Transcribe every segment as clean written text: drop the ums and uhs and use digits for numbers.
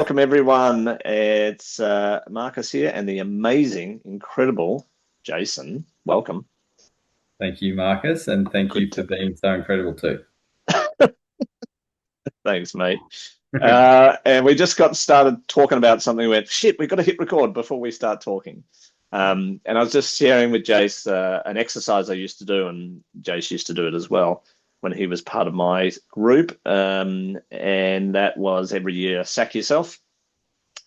Welcome everyone. It's Marcus here and the amazing, incredible Jason. Welcome. Thank you, Marcus, and thank you Good for to being so incredible too. Thanks, mate. And we just got started talking about something. We went, shit, we've got to hit record before we start talking. And I was just sharing with Jace an exercise I used to do, and Jace used to do it as well when he was part of my group. And that was every year, sack yourself.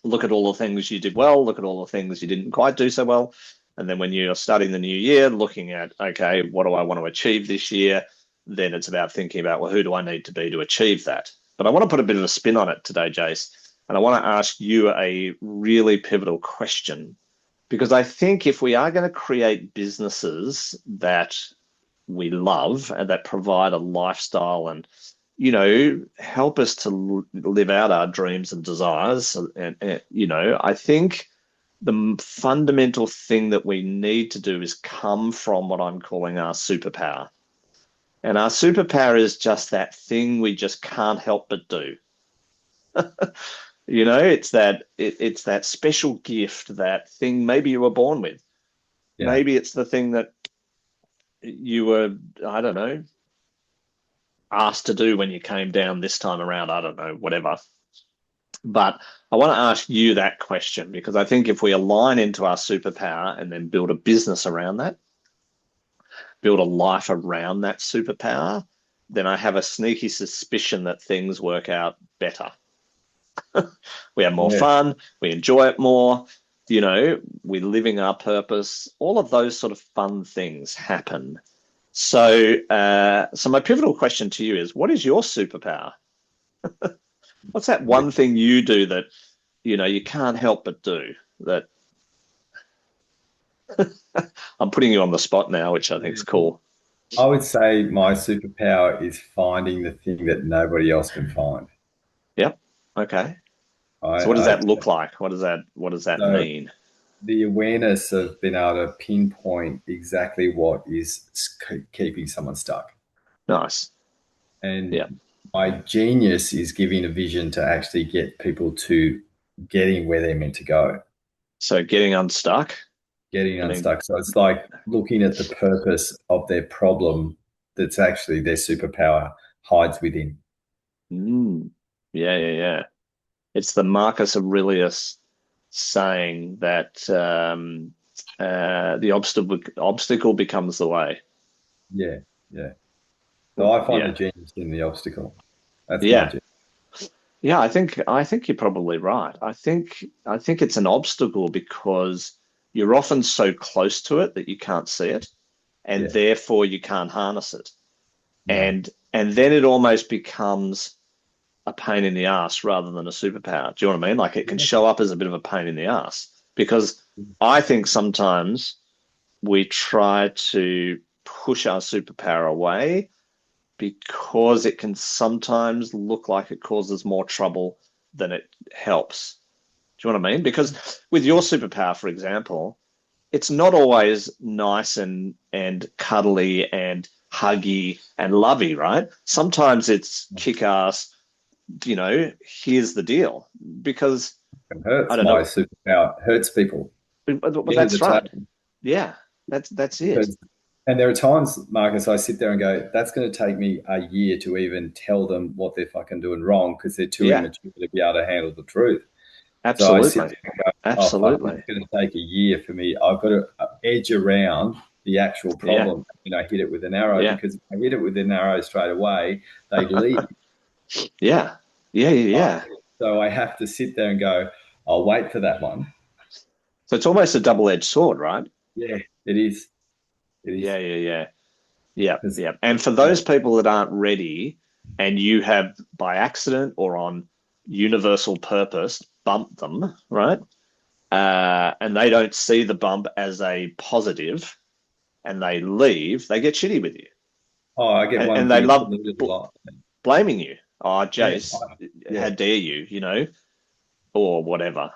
Look at all the things you did well, look at all the things you didn't quite do so well. And then when you're starting the new year, looking at, okay, what do I want to achieve this year? Then it's about thinking about, well, who do I need to be to achieve that? But I want to put a bit of a spin on it today, Jace. And I want to ask you a really pivotal question, because I think if we are going to create businesses that we love and that provide a lifestyle and help us to live out our dreams and desires. And I think the fundamental thing that we need to do is come from what I'm calling our superpower. And our superpower is just that thing we just can't help but do. It's that special gift, that thing maybe you were born with. Yeah. Maybe it's the thing that you were, I don't know, asked to do when you came down this time around. I don't know, whatever. But I want to ask you that question because I think if we align into our superpower and then build a business around that, build a life around that superpower, then I have a sneaky suspicion that things work out better. We have more Yeah. fun, we enjoy it more, we're living our purpose, all of those sort of fun things happen. So my pivotal question to you is, what is your superpower? What's that one thing you do that, you can't help but do that? I'm putting you on the spot now, which I think is cool. I would say my superpower is finding the thing that nobody else can find. Yep. Okay. I, So what does I that look like? What does that so mean? the awareness of being able to pinpoint exactly what is keeping someone stuck. Nice. And Yeah. my genius is giving a vision to actually get people to getting where they're meant to go. So getting unstuck. Getting I mean, unstuck. So it's like looking at the purpose of their problem that's actually their superpower hides within. mm, yeah, yeah, yeah. It's the Marcus Aurelius saying that the obstacle becomes the way. Yeah, yeah. So I find the Yeah, genius in the obstacle. That's my yeah, genius. yeah. I think you're probably right. I think it's an obstacle because you're often so close to it that you can't see it, and Yeah, therefore you can't harness it, no. and then it almost becomes a pain in the ass rather than a superpower. Do you know what I mean? Like it can Yeah. show up as a bit of a pain in the ass because I think sometimes we try to push our superpower away because it can sometimes look like it causes more trouble than it helps. Do you know what I mean? Because with your superpower, for example, it's not always nice and cuddly and huggy and lovey, right? Sometimes it's kick ass, here's the deal. Because It I hurts. don't My know, superpower hurts people. but End of the that's right. day. Yeah, that's it. Because, and there are times, Marcus, I sit there and go, that's going to take me a year to even tell them what they're fucking doing wrong because they're too Yeah, immature to be able to handle the truth. So I sit absolutely. there and go, oh, fuck, this is Absolutely. going to take a year for me. I've got to edge around the actual Yeah, problem. Hit it with an arrow yeah, because if I hit it with an arrow straight away, they leave. yeah, yeah, yeah, Right? yeah. So I have to sit there and go, I'll wait for that one. So it's almost a double-edged sword, right? Yeah, it is. It Yeah, is. yeah, yeah. Yeah, Because, yeah. And for yeah, those people that aren't ready and you have by accident or on universal purpose bumped them, right? And they don't see the bump as a positive and they leave, they get shitty with you. oh, I get one And for they your love shoulders a lot. blaming you. Oh, Yeah, Jace, how yeah, dare you, or whatever.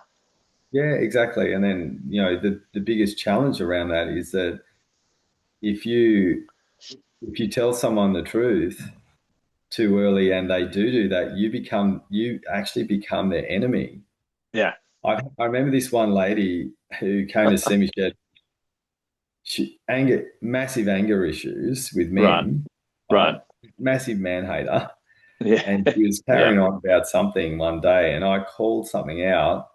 yeah, exactly. And then, the biggest challenge around that is that if you if you tell someone the truth too early and they do that, you actually become their enemy. Yeah. I remember this one lady who came to see me. Massive anger issues with Right. men, Right. right? Massive man hater. Yeah. And she was Yeah. carrying on about something one day, and I called something out,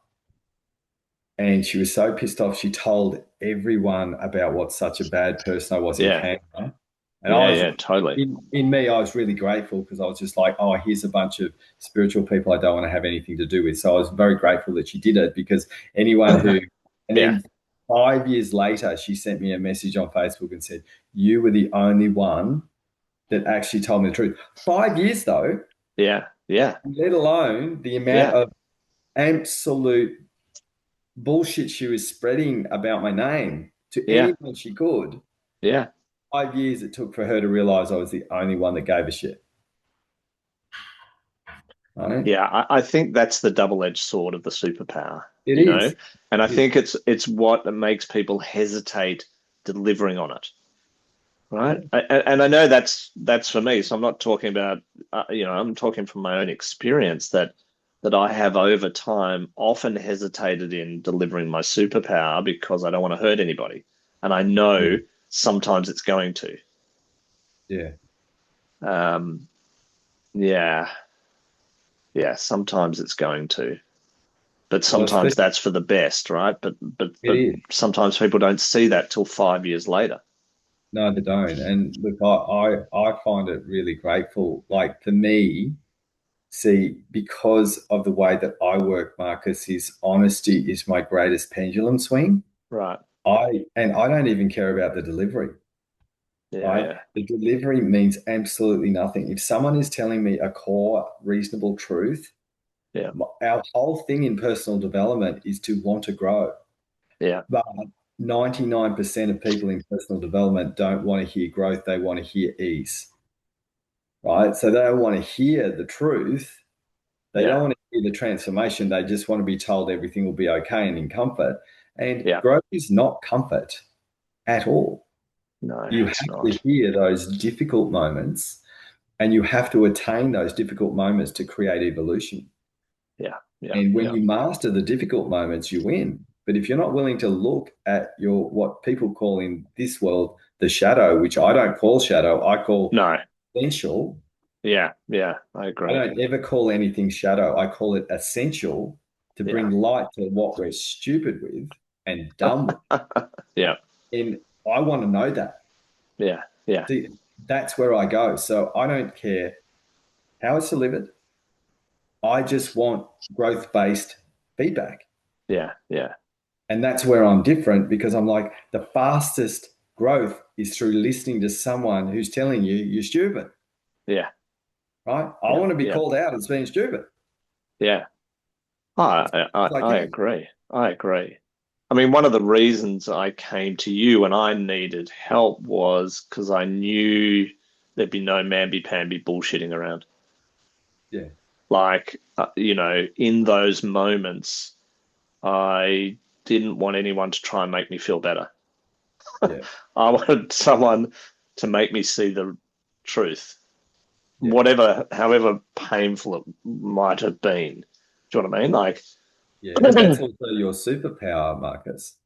and she was so pissed off. She told everyone about what such a bad person I was in Yeah. Canada. And I Yeah. was, Yeah. Totally. in me, I was really grateful because I was just like, oh, here's a bunch of spiritual people I don't want to have anything to do with. So I was very grateful that she did it, because anyone who, and Yeah. then 5 years later, she sent me a message on Facebook and said, you were the only one that actually told me the truth. 5 years though, Yeah. Yeah. let alone the amount Yeah. of absolute bullshit she was spreading about my name to Yeah. anyone she could. Yeah. 5 years it took for her to realize I was the only one that gave a shit. Right? Yeah. I think that's the double-edged sword of the superpower, It you know, is. and I It is. think it's what makes people hesitate delivering on it. Right. Yeah. And I know that's for me. So I'm not talking about, I'm talking from my own experience that I have over time often hesitated in delivering my superpower because I don't want to hurt anybody. And I know Yeah. sometimes it's going to. Yeah. Um, yeah. Yeah. Sometimes it's going to. But Well, sometimes especially that's for the best, right? it But is. sometimes people don't see that till 5 years later. No, they don't. And look, I find it really grateful. Like for me, see, because of the way that I work, Marcus, is honesty is my greatest pendulum swing. Right. I don't even care about the delivery, Yeah. right? Yeah. The delivery means absolutely nothing. If someone is telling me a core reasonable truth, Yeah. our whole thing in personal development is to want to grow. Yeah. But 99% of people in personal development don't want to hear growth, they want to hear ease, right? So they don't want to hear the truth. They don't Yeah. want to hear the transformation. They just want to be told everything will be okay and in comfort. And Yeah. growth is not comfort at all. No, You it's have to not. hear those difficult moments, and you have to attain those difficult moments to create evolution. Yeah, yeah, And when yeah, you master the difficult moments, you win. But if you're not willing to look at your what people call in this world the shadow, which I don't call shadow, I call no, essential. yeah, yeah, I I agree. don't ever call anything shadow. I call it essential to Yeah, bring light to what we're stupid with and dumb with. yeah, And I want to know that. yeah, yeah, See, that's where I go. So I don't care how it's delivered. I just want growth based feedback. yeah, yeah, And that's where I'm different, because I'm like, the fastest growth is through listening to someone who's telling you you're stupid, yeah, right? I yeah, want to be yeah, called out as being stupid. yeah. As I, far I, as I I can. agree. I agree. I mean, one of the reasons I came to you when I needed help was because I knew there'd be no mamby-pamby bullshitting around. Yeah. Like, in those moments, I didn't want anyone to try and make me feel better. Yeah. I wanted someone to make me see the truth, Yeah. whatever, however painful it might have been. Do you know what I mean? Like, Yeah. But that's also your superpower, Marcus.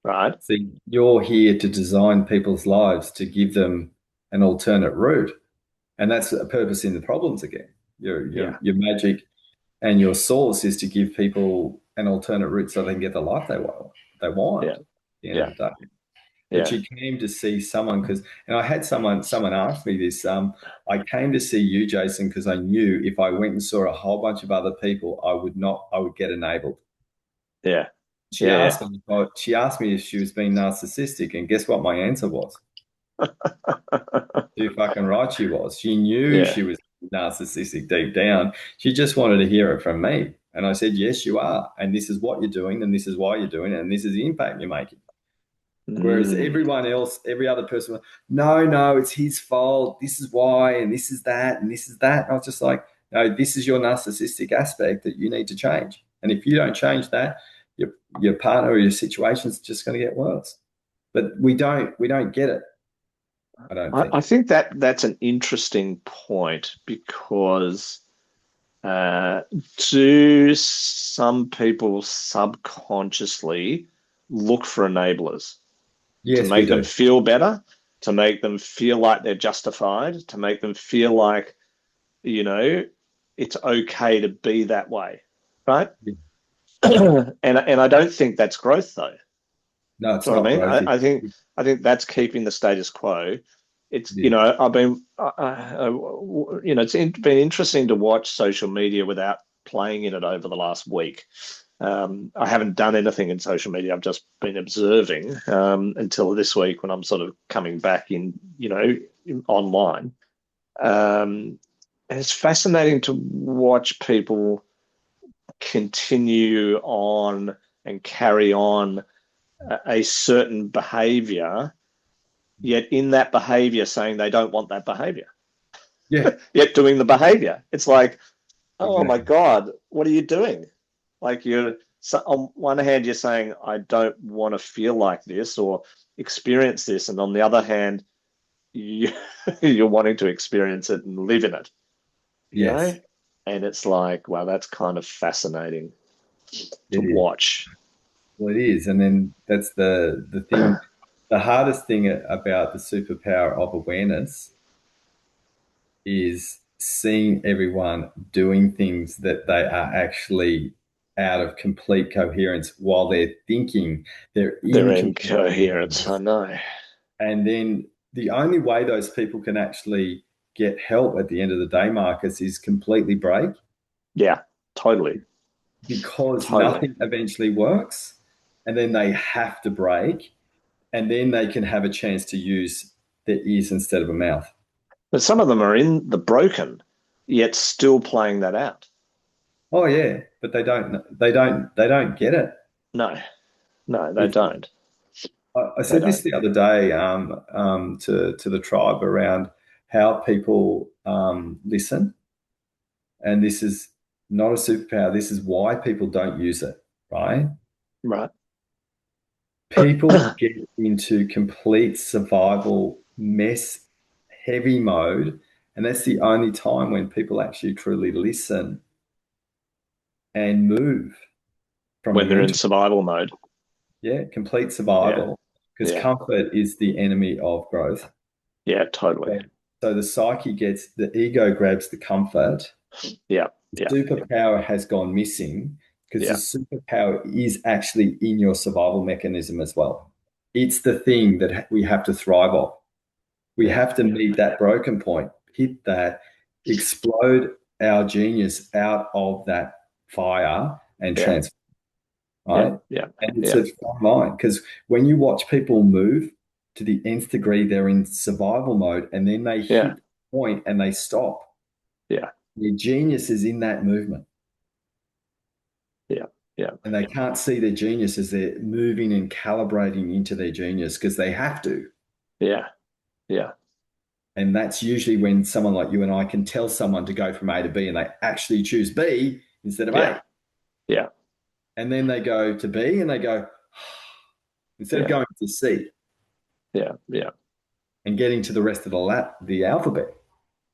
right? See, you're here to design people's lives to give them an alternate route. And that's a purpose in the problems again. Yeah, Your magic and your source is to give people an alternate route so they can get the life they want yeah, at the end of yeah, the day. But yeah, you came to see someone because, and I had someone ask me this. I came to see you, Jason, because I knew if I went and saw a whole bunch of other people, I would get enabled. yeah, She yeah, asked me, she asked me if she was being narcissistic, and guess what my answer was? Too fucking right she was. She knew yeah. she was narcissistic deep down. She just wanted to hear it from me. And I said, yes, you are. And this is what you're doing, and this is why you're doing it, and this is the impact you're making. Whereas Mm, everyone else, every other person, no, it's his fault. This is why, and this is that, and this is that. And I was just like, no, this is your narcissistic aspect that you need to change. And if you don't change that, your partner or your situation is just going to get worse. But we don't get it. I don't I think. think that that's an interesting point because Do some people subconsciously look for enablers to Yes, we make them do. feel better, to make them feel like they're justified, to make them feel like, you know, it's okay to be that way, right? Yeah. And I don't think that's growth, though. No, it's You know what not I mean? growth. I think that's keeping the status quo. It's, It is. I've been it's been interesting to watch social media without playing in it over the last week. I haven't done anything in social media. I've just been observing until this week when I'm sort of coming back in, online. And it's fascinating to watch people continue on and carry on a certain behavior, yet in that behavior saying they don't want that behavior, Yeah, yet doing the behavior. It's like, oh my exactly. God, what are you doing? Like on one hand, you're saying, I don't want to feel like this or experience this. And on the other hand, you, you're wanting to experience it and live in it, you Yes, know? And it's like, wow, that's kind of fascinating to it is. watch. Well, it is. And then that's the thing. The hardest thing about the superpower of awareness is seeing everyone doing things that they are actually out of complete coherence while they're thinking they're They're in in complete coherence, I coherence. know. And then the only way those people can actually get help at the end of the day, Marcus, is completely break, Yeah, totally, because totally. nothing eventually works. And then they have to break, and then they can have a chance to use their ears instead of a mouth. But some of them are in the broken, yet still playing that out. Oh yeah, but they don't get it. No, no, they It's, don't. I They said this don't. the other day to the tribe around how people listen, and this is not a superpower. This is why people don't use it, right? Right. People get into complete survival mess, heavy mode, and that's the only time when people actually truly listen and move from When they're in mental, survival mode. yeah, complete Yeah. survival, because Yeah. comfort is the enemy of growth. Yeah, totally. So, so the psyche gets, the ego grabs the comfort. Yeah. The Yeah. superpower has gone missing because the Yeah. superpower is actually in your survival mechanism as well. It's the thing that we have to thrive off. We Yeah. have to meet that broken point, hit that, explode our genius out of that fire and Yeah. transform, Yeah. right? Yeah. And it's Yeah. a fine line, because when you watch people move to the nth degree, they're in survival mode, and then they Yeah. hit the point and they stop. Yeah. Their genius is in that movement, Yeah. Yeah. and they can't see their genius as they're moving and calibrating into their genius because they have to. Yeah. Yeah. And that's usually when someone like you and I can tell someone to go from A to B and they actually choose B instead of Yeah. A. Yeah. And then they go to B and they go, instead of Yeah. going to C Yeah. Yeah. and getting to the rest of the alphabet.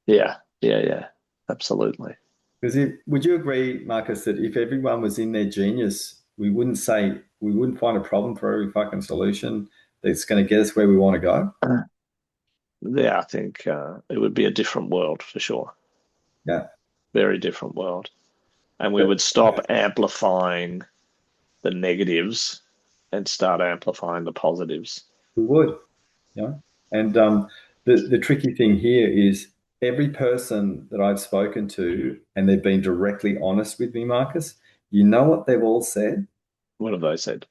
Yeah. Yeah. Yeah. Absolutely. Because would you agree, Marcus, that if everyone was in their genius, we wouldn't find a problem for every fucking solution that's going to get us where we want to go? Yeah, I think it would be a different world for sure. Yeah. Very different world. And we But would stop amplifying the negatives and start amplifying the positives. we would, yeah. And the tricky thing here is every person that I've spoken to, and they've been directly honest with me, Marcus, you know what they've all said? What have they said?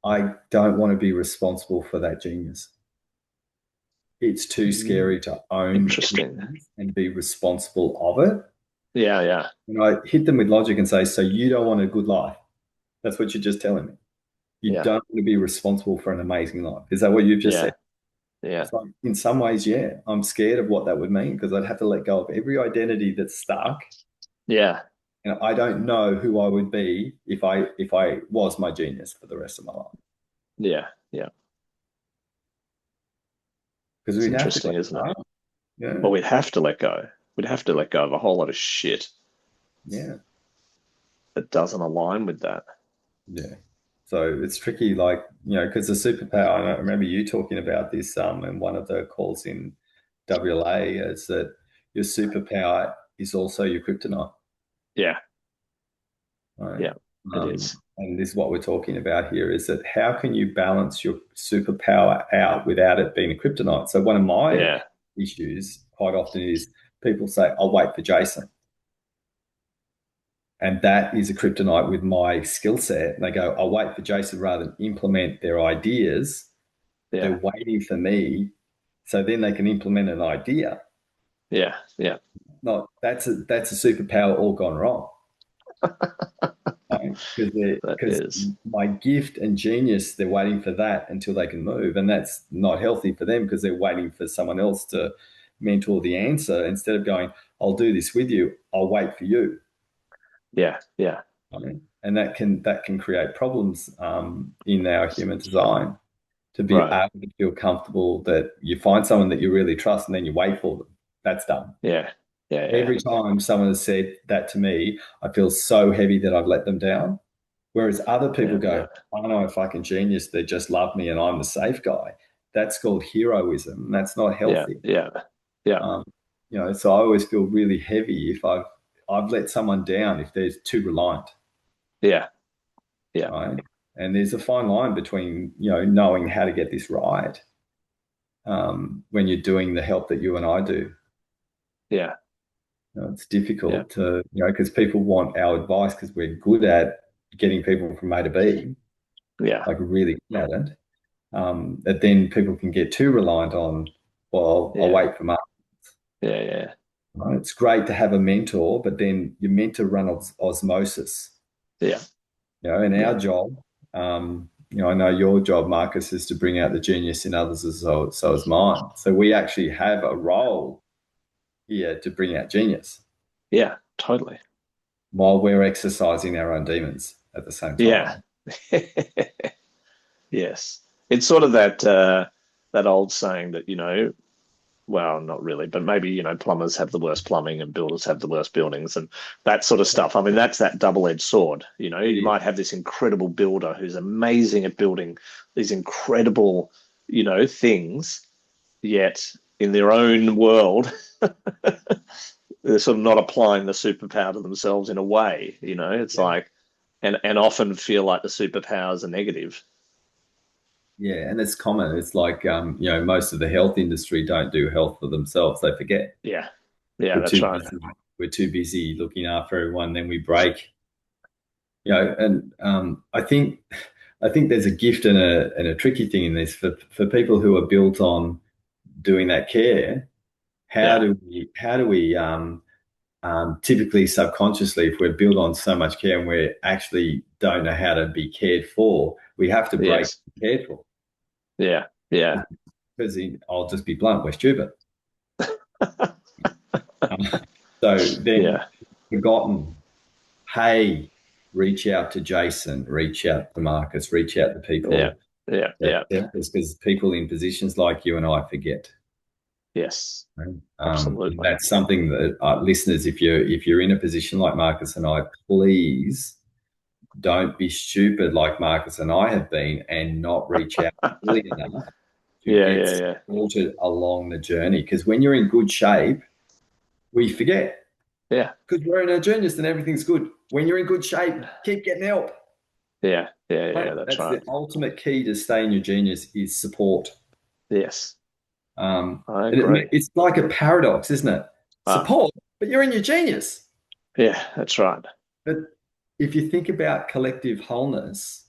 I don't want to be responsible for that genius. It's too scary to own Interesting. and be responsible of it. Yeah, yeah, And I hit them with logic and say, so you don't want a good life. That's what you're just telling me. You yeah, don't want to be responsible for an amazing life. Is that what you've just said? yeah, yeah, It's like, in some ways, yeah, I'm scared of what that would mean, because I'd have to let go of every identity that's stuck. yeah, And I don't know who I would be if I was my genius for the rest of my life. yeah, yeah. Because It's we'd have to interesting, let isn't it? go. Yeah. Well, we'd have to let go. We'd have to let go of a whole lot of shit. Yeah. that doesn't align with that. Yeah. So it's tricky, like, because the superpower, and I remember you talking about this in one of the calls in WLA, is that your superpower is also your kryptonite, Yeah, right? yeah, it is. And this is what we're talking about here, is that how can you balance your superpower out without it being a kryptonite? So one of my Yeah, issues quite often is people say, I'll wait for Jason. And that is a kryptonite with my skill set. And they go, I'll wait for Jason rather than implement their ideas. yeah, They're waiting for me so then they can implement an idea. yeah, yeah. Not that's a superpower all gone wrong. Right? That Because is. my gift and genius, they're waiting for that until they can move. And that's not healthy for them because they're waiting for someone else to mentor the answer instead of going, I'll do this with you, I'll wait for you. Yeah, yeah, Right? And that can create problems in our human design, to be right. able to feel comfortable that you find someone that you really trust and then you wait for them. That's done. Yeah, yeah, yeah, Every time someone has said that to me, I feel so heavy that I've let them down. Whereas other people yeah, yeah, go, I know a fucking genius. They just love me and I'm the safe guy. That's called heroism. That's not yeah, healthy. yeah, yeah, Um, so I always feel really heavy if I've let someone down if they're too reliant, yeah, yeah, right? And there's a fine line between knowing how to get this right when you're doing the help that you and I do. yeah, It's yeah, difficult to, because people want our advice because we're good at getting people from A to B, yeah, like really good at it. That then people can get too reliant on, well, I'll yeah, wait for Mark. yeah, yeah, Right? It's great to have a mentor, but then you're meant to run osmosis. yeah, In yeah, our job, I know your job, Marcus, is to bring out the genius in others, so is mine. So we actually have a role here to bring out genius yeah, totally. while we're exercising our own demons at the same Yeah. time. Yes. It's sort of that old saying that, well, not really, but maybe, plumbers have the worst plumbing and builders have the worst buildings and that sort of stuff. I mean, that's that double-edged sword. It You is. might have this incredible builder who's amazing at building these incredible, things, yet in their own world, they're sort of not applying the superpower to themselves in a way, it's Yeah. like, and often feel like the superpowers are negative. Yeah, and it's common. It's like most of the health industry don't do health for themselves. They forget. Yeah. Yeah, We're that's too right. busy. We're too busy looking after everyone. Then we break. And I think there's a gift and a tricky thing in this for people who are built on doing that care. How Yeah. do we typically subconsciously, if we're built on so much care and we actually don't know how to be cared for, we have to break Yes. cared for. Yeah. Yeah. Because I'll just be blunt, we're stupid. Um, so then Yeah. forgotten, hey, reach out to Jason, reach out to Marcus, reach out to Yeah. people Yeah. that Yeah. because people in positions like you and I forget. Yes. Right? Absolutely. That's something that listeners, if you're in a position like Marcus and I, please don't be stupid like Marcus and I have been and not reach out early enough to Yeah. get Yeah. Yeah. supported along the journey. Because when you're in good shape, we forget Yeah. because we're in our genius and everything's good. When you're in good shape, keep getting help. Yeah. Yeah. Right? Yeah. That's That's right. the ultimate key to stay in your genius is support. Yes. Um, I and agree. it's like a paradox, isn't it? Ah, Support, but you're in your genius. yeah, that's right. But if you think about collective wholeness,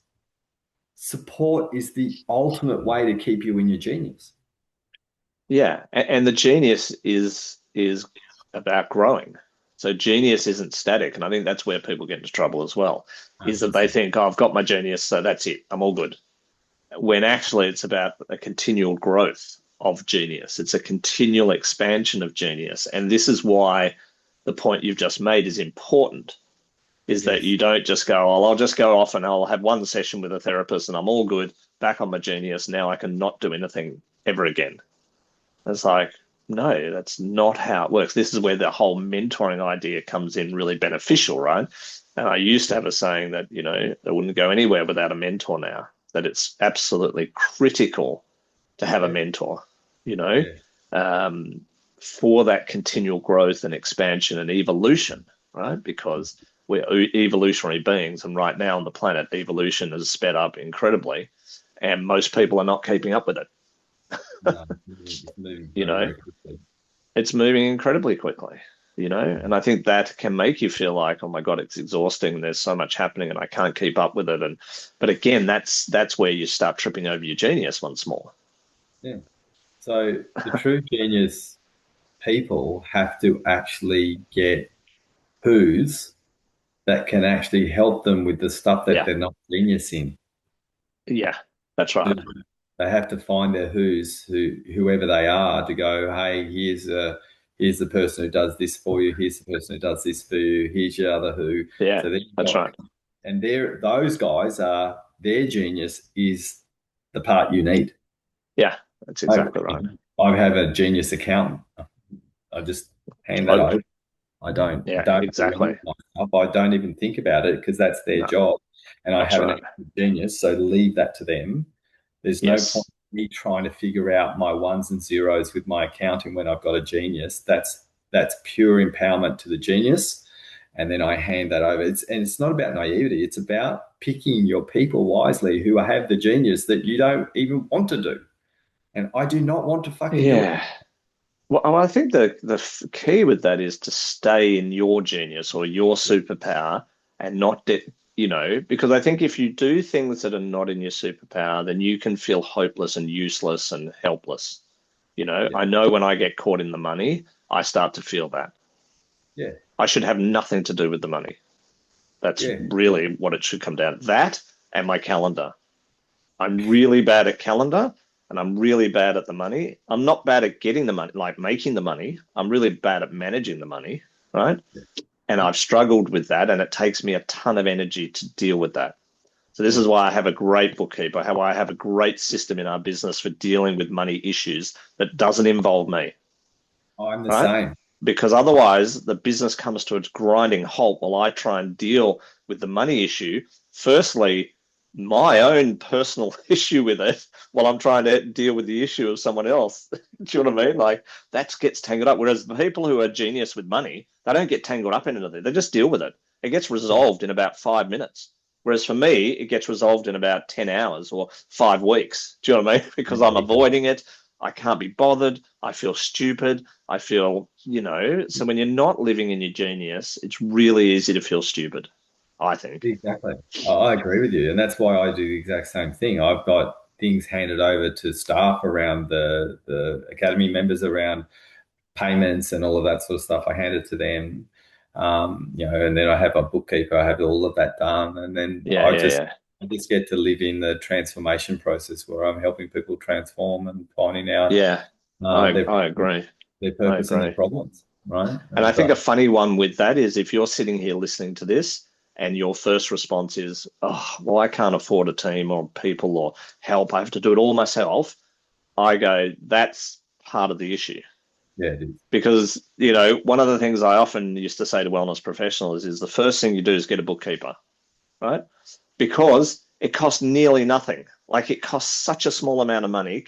support is the ultimate way to keep you in your genius. Yeah. And the genius is about growing. So genius isn't static. And I think that's where people get into trouble as well, is that they 100%. think, oh, I've got my genius, so that's it. I'm all good. When actually it's about a continual growth of genius. It's a continual expansion of genius. And this is why the point you've just made is important, is that Yes. you don't just go, oh, I'll just go off and I'll have one session with a therapist and I'm all good, back on my genius. Now I can not do anything ever again. It's like, no, that's not how it works. This is where the whole mentoring idea comes in really beneficial, right? And I used to have a saying that, I wouldn't go anywhere without a mentor now, that it's absolutely critical to have a Yeah. mentor, Yeah. um, for that continual growth and expansion and evolution, right? Because we're evolutionary beings. And right now on the planet, evolution has sped up incredibly, and most people are not keeping up with it. No, it's moving You very, know, very quickly. it's moving incredibly quickly, and I think that can make you feel like, oh my God, it's exhausting. There's so much happening and I can't keep up with it. But again, that's where you start tripping over your genius once more. Yeah. So the true genius people have to actually get who's that can actually help them with the stuff that Yeah. they're not genius in. Yeah. That's right. They have to find their whoever they are, to go, hey, here's the person who does this for you. Here's the person who does this for you. Here's your other who. Yeah. So then you've That's got, right. and those guys are their genius is the part you need. Yeah. That's I, exactly right. I have a genius accountant. I just hand that Totally. over. I Yeah. don't do any Exactly. of my stuff. I don't even think about it because that's their No. job. And I That's have an right. actual genius, so leave that to them. There's no point Yes. in me trying to figure out my ones and zeros with my accounting when I've got a genius. That's pure empowerment to the genius. And then I hand that over. It's not about naivety. It's about picking your people wisely who have the genius that you don't even want to do. And I do not want to fucking do it. Yeah. Well, I think the key with that is to stay in your genius or your superpower and not because I think if you do things that are not in your superpower, then you can feel hopeless and useless and helpless. Yeah. I know when I get caught in the money, I start to feel that. Yeah. I should have nothing to do with the money. That's Yeah. really what it should come down to. That and my calendar. I'm really bad at calendar and I'm really bad at the money. I'm not bad at getting the money, like making the money. I'm really bad at managing the money, right? And I've struggled with that, and it takes me a ton of energy to deal with that. So this Yeah. is why I have a great bookkeeper, how I have a great system in our business for dealing with money issues that doesn't involve me, I'm the right? same. Because otherwise the business comes to its grinding halt while I try and deal with the money issue. Firstly, my own personal issue with it while I'm trying to deal with the issue of someone else. Do you know what I mean? Like that gets tangled up. Whereas the people who are genius with money, they don't get tangled up in anything. They just deal with it. It gets resolved in about 5 minutes. Whereas for me, it gets resolved in about 10 hours or 5 weeks. Do you know what I mean? Because I'm avoiding it. I can't be bothered. I feel stupid. I feel, so when you're not living in your genius, it's really easy to feel stupid, I think. Exactly. I agree with you. And that's why I do the exact same thing. I've got things handed over to staff around the academy members around payments and all of that sort of stuff. I hand it to them. And then I have a bookkeeper, I have all of that done. And then Yeah, yeah, yeah. I just get to live in the transformation process where I'm helping people transform and finding out Yeah, their I agree. I purpose and their agree. problems, right? And I So, think a funny one with that is if you're sitting here listening to this and your first response is, oh, well, I can't afford a team or people or help. I have to do it all myself. I go, that's part of the issue. yeah, it is. Because, one of the things I often used to say to wellness professionals is the first thing you do is get a bookkeeper, right? Because it costs nearly nothing. Like it costs such a small amount of money,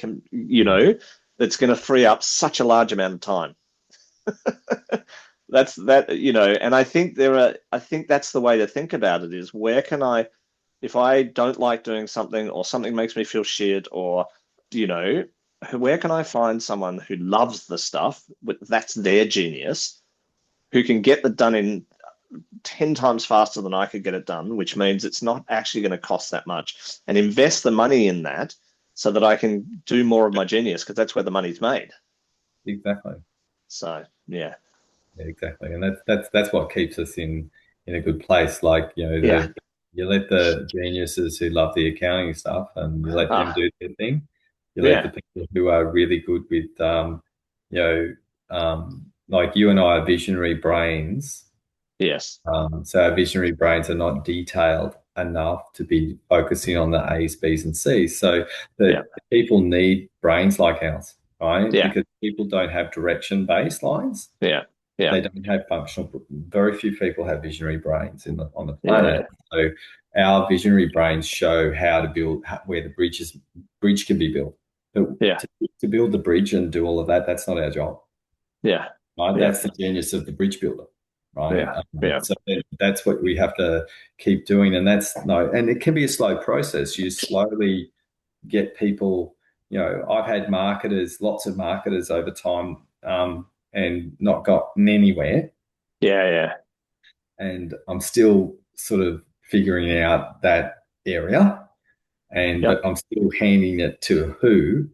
that's going to free up such a large amount of time. That's that, and I think that's the way to think about it is where can if I don't like doing something or something makes me feel shit or, where can I find someone who loves the stuff, that's their genius, who can get the done in 10 times faster than I could get it done, which means it's not actually going to cost that much, and invest the money in that so that I can do more of my genius because that's where the money's made. Exactly. So, yeah. Yeah, exactly. And that's what keeps us in a good place. Like, Yeah. you let the geniuses who love the accounting stuff and you let them Ah, do their thing. You let the yeah. people who are really good with like you and I are visionary brains. Yes. So our visionary brains are not detailed enough to be focusing on the A's, B's, and C's. So Yeah. the people need brains like ours, right? Yeah. Because people don't have direction baselines. Yeah. Yeah. They don't have functional. Very few people have visionary brains on the Yeah. planet. So our visionary brains show how to build, where the bridge can be built. But Yeah. to build the bridge and do all of that, that's not our job. Yeah. Right? Yeah. That's the genius of the bridge builder. Right. Yeah. Yeah. So that's what we have to keep doing. And and it can be a slow process. You slowly get people, I've had marketers, lots of marketers over time, and not gotten anywhere. Yeah. Yeah. And I'm still sort of figuring out that area. Yep. But I'm still handing it to who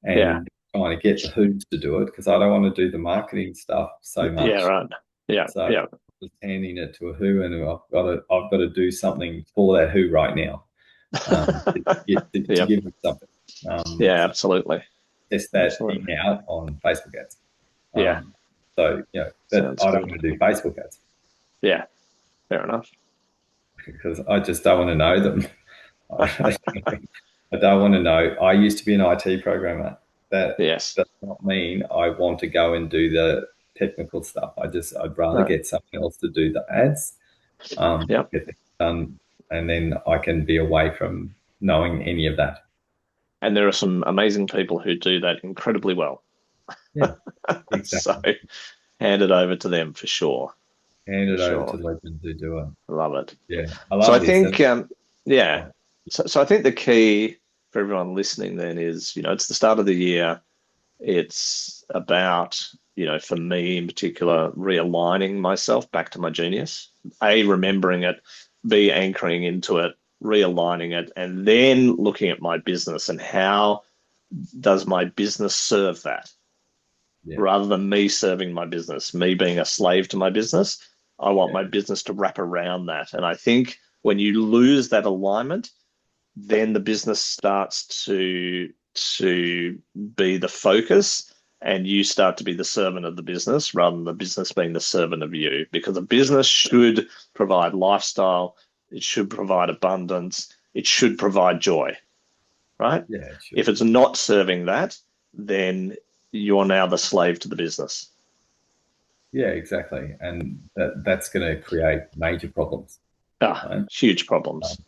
Yeah. and trying to get the who's to do it, because I don't want to do the marketing stuff so Yeah. much. Right. Yeah. So Yeah. just handing it to a who, and I've got to do something for that who right now, to Yep. give them something. Yeah. So Absolutely. test that Absolutely. thing out on Facebook ads. Yeah. So but Sounds I don't good. want to do Facebook ads Yeah. Fair enough. because I just don't want to know them. I don't want to know. I used to be an IT programmer. That Yes. does not mean I want to go and do the technical stuff. I'd rather No. get someone else to do the ads, Yep. get it done, and then I can be away from knowing any of that. And there are some amazing people who do that incredibly well. Yeah, So exactly. hand it over to them for sure. Hand For it over to sure. legends who do it. Love it. Yeah, I So I love this. think, yeah. So I think the key for everyone listening then is, it's the start of the year. It's about, for me in particular, realigning myself back to my genius. A, remembering it, B, anchoring into it, realigning it, and then looking at my business and how does my business serve that? Yeah, Rather than me serving my business, me being a slave to my business, I want my business to wrap around that. And I think when you lose that alignment, then the business starts to be the focus, and you start to be the servant of the business rather than the business being the servant of you, because a business should provide lifestyle, it should provide abundance, it should provide joy, right? yeah, sure. If it's not serving that, then you're now the slave to the business. Yeah, exactly. And that's going to create major problems. Right? Huge problems.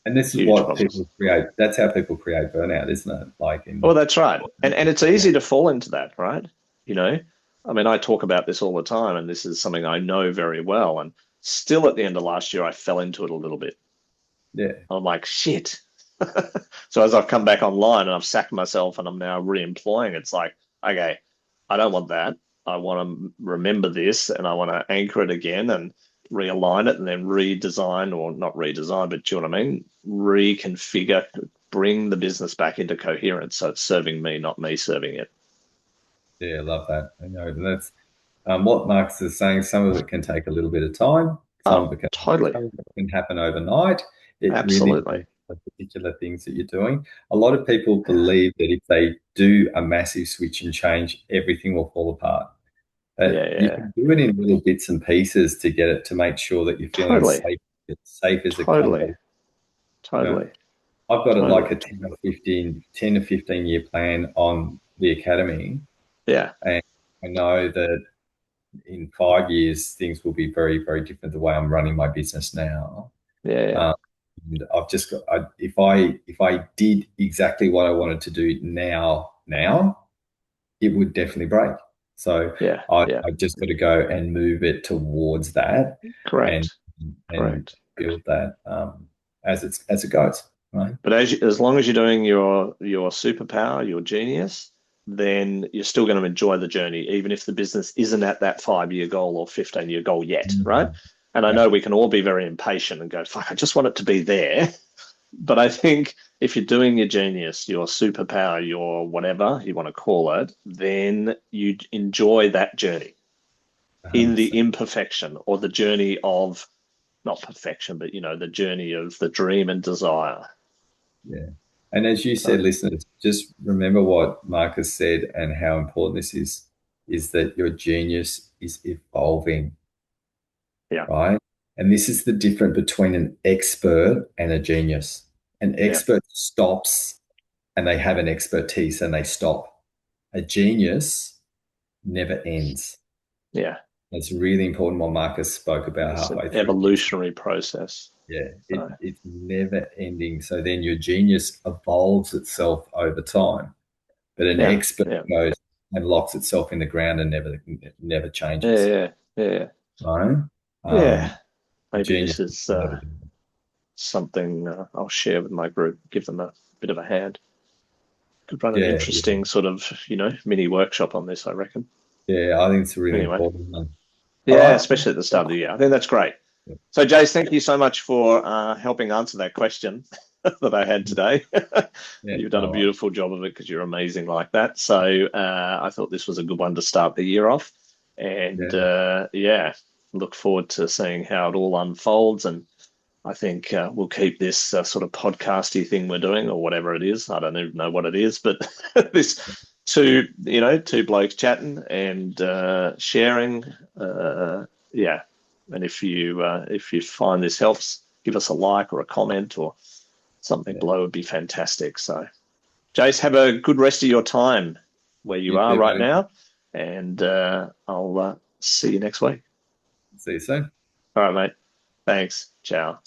And this is Huge what problems. people create. That's how people create burnout, isn't it? Like Well, that's right. And it's easy to fall into that, right? I mean, I talk about this all the time, and this is something I know very well. And still at the end of last year, I fell into it a little bit. Yeah, I'm like, shit. So as I've come back online and I've sacked myself and I'm now re-employing, it's like, okay, I don't want that. I want to remember this and I want to anchor it again and realign it and then redesign, or not redesign, but do you know what I mean? Reconfigure, bring the business back into coherence so it's serving me, not me serving it. yeah, I love that. That's what Marcus is saying. Some of it can take a little bit of time. Some Oh, of it totally. can happen overnight. It really Absolutely. depends on the particular things that you're doing. A lot of people believe that if they do a massive switch and change, everything will fall apart. Yeah, You yeah. can do it in little bits and pieces to get it, to make sure that you're feeling Totally. safe as it can Totally. be. You know, Totally. I've got like Totally. a 10 to 15 year plan on the academy, Yeah. and I know that in 5 years things will be very, very different the way I'm running my business now. Yeah, yeah. Um, and I've just got, if I did exactly what I wanted to do now, it would definitely break. So Yeah. Yeah. I just got to go and move it towards that, and Correct. and Correct. build that as it goes. Right. But as long as you're doing your superpower, your genius, then you're still going to enjoy the journey, even if the business isn't at that 5-year goal or 15-year goal yet, right? And I Yeah. know we can all be very impatient and go, fuck, I just want it to be there. But I think if you're doing your genius, your superpower, your whatever you want to call it, then you enjoy that journey in the 100%. imperfection, or the journey of not perfection, but the journey of the dream and desire. Yeah. And as you said, So, listeners, just remember what Marcus said and how important this is that your genius is evolving, yeah, right? And this is the difference between an expert and a genius. An yeah, expert stops and they have an expertise and they stop. a genius never ends. Yeah. It's really important what Marcus spoke about It's an halfway through this. evolutionary process. Yeah, So, it's never ending. So then your genius evolves itself over time. But an yeah, expert yeah, goes and locks itself in the ground and never yeah, changes. yeah, yeah, Right? yeah. Maybe Genius this is never. something I'll share with my group, give them a bit of a hand. Could run an Yeah, yeah, interesting sort of, mini workshop on this, I reckon. yeah. I think it's a really Anyway, important one. All yeah, right. especially at the start of the year. I think that's great. So, Jace, thank you so much for helping answer that question that I had today. Yeah. You've done a beautiful job of it because you're amazing like that. So, I thought this was a good one to start the year off. And Yeah. yeah, look forward to seeing how it all unfolds. And I think we'll keep this sort of podcasty thing we're doing, or whatever it is. I don't even know what it is, but this two blokes chatting and sharing. Yeah, and if you find this helps, give us a like or a comment or something Yeah. below would be fantastic. So, Jace, have a good rest of your time where you You are too, right buddy. now, and I'll see you next week. See you soon. All right, mate. Thanks. Ciao.